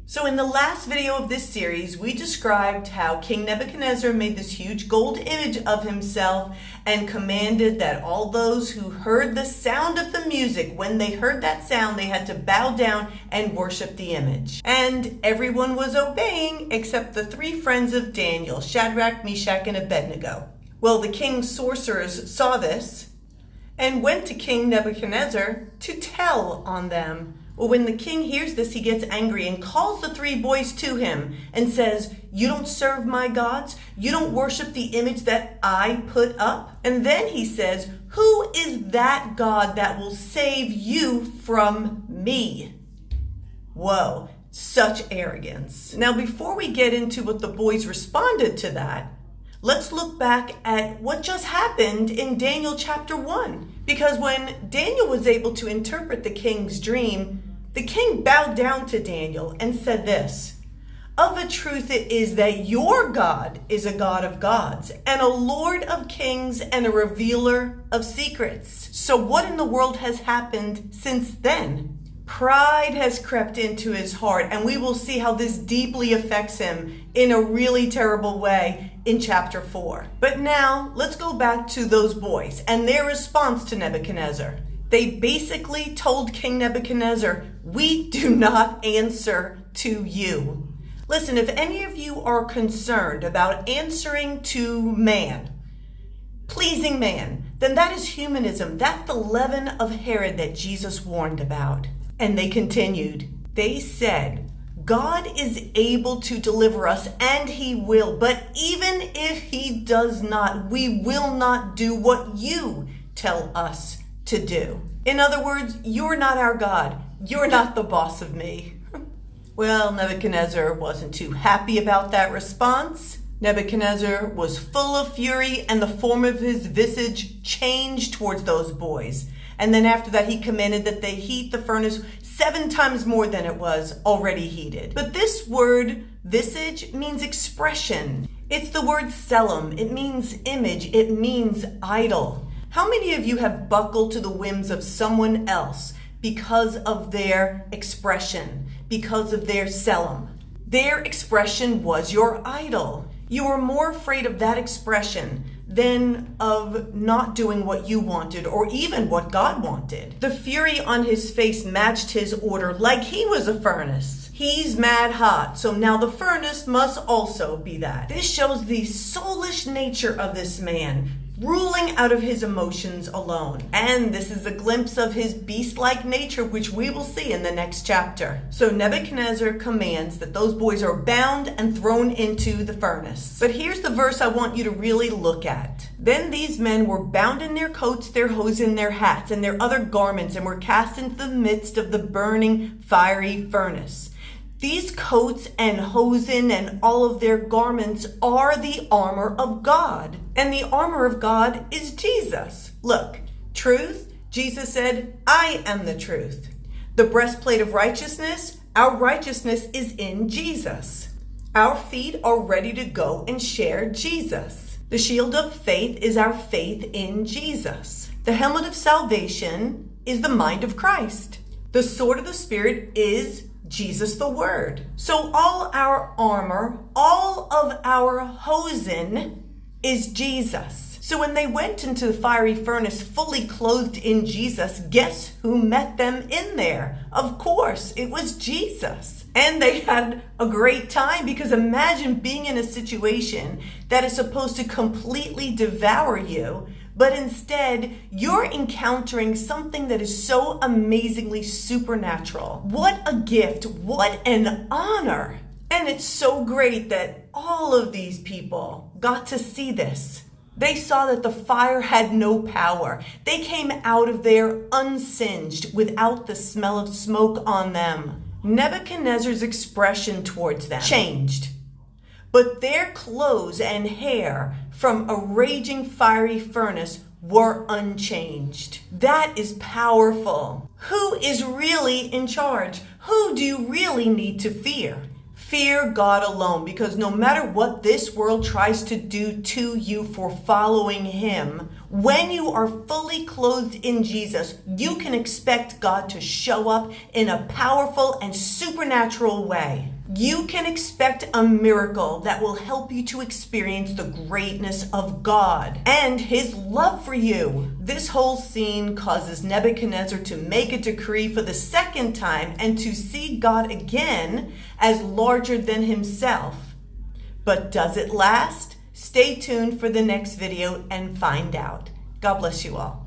So in the last video of this series, we described how King Nebuchadnezzar made this huge gold image of himself and commanded that all those who heard the sound of the music, when they heard that sound, they had to bow down and worship the image. And everyone was obeying except the three friends of Daniel, Shadrach, Meshach, and Abednego. Well, the king's sorcerers saw this and went to King Nebuchadnezzar to tell on them. Well, when the king hears this, he gets angry and calls the three boys to him and says, "You don't serve my gods? You don't worship the image that I put up?" And then he says, "Who is that God that will save you from me?" Whoa, such arrogance. Now, before we get into what the boys responded to that, let's look back at what just happened in Daniel chapter 1. Because when Daniel was able to interpret the king's dream, the king bowed down to Daniel and said this, "Of a truth it is that your God is a God of gods and a Lord of kings and a revealer of secrets." So what in the world has happened since then? Pride has crept into his heart, and we will see how this deeply affects him in a really terrible way in chapter 4. But now let's go back to those boys and their response to Nebuchadnezzar. They basically told King Nebuchadnezzar, "We do not answer to you." Listen, if any of you are concerned about answering to man, pleasing man, then that is humanism. That's the leaven of Herod that Jesus warned about. And they continued. They said, "God is able to deliver us, and he will. But even if he does not, we will not do what you tell us to do." In other words, you're not our God. You're not the boss of me. Well, Nebuchadnezzar wasn't too happy about that response. Nebuchadnezzar was full of fury, and the form of his visage changed towards those boys. And then after that, he commanded that they heat the furnace 7 times more than it was already heated. But this word, visage, means expression. It's the word selim. It means image. It means idol. How many of you have buckled to the whims of someone else because of their expression, because of their selim? Their expression was your idol. You were more afraid of that expression than of not doing what you wanted or even what God wanted. The fury on his face matched his order like he was a furnace. He's mad hot, so now the furnace must also be that. This shows the soulish nature of this man, ruling out of his emotions alone. And this is a glimpse of his beast-like nature, which we will see in the next chapter. So Nebuchadnezzar commands that those boys are bound and thrown into the furnace. But here's the verse I want you to really look at. "Then these men were bound in their coats, their hosen, their hats, and their other garments, and were cast into the midst of the burning fiery furnace." These coats and hosen and all of their garments are the armor of God. And the armor of God is Jesus. Look, truth, Jesus said, "I am the truth." The breastplate of righteousness, our righteousness is in Jesus. Our feet are ready to go and share Jesus. The shield of faith is our faith in Jesus. The helmet of salvation is the mind of Christ. The sword of the Spirit is Jesus the Word. So all our armor, all of our hosen is Jesus. So when they went into the fiery furnace fully clothed in Jesus, guess who met them in there? Of course, it was Jesus. And they had a great time, because imagine being in a situation that is supposed to completely devour you, but instead you're encountering something that is so amazingly supernatural. What a gift, what an honor. And it's so great that all of these people got to see this. They saw that the fire had no power. They came out of there unsinged, without the smell of smoke on them. Nebuchadnezzar's expression towards them changed, but their clothes and hair from a raging fiery furnace were unchanged. That is powerful. Who is really in charge? Who do you really need to fear? Fear God alone, because no matter what this world tries to do to you for following Him, when you are fully clothed in Jesus, you can expect God to show up in a powerful and supernatural way. You can expect a miracle that will help you to experience the greatness of God and his love for you. This whole scene causes Nebuchadnezzar to make a decree for the second time and to see God again as larger than himself. But does it last? Stay tuned for the next video and find out. God bless you all.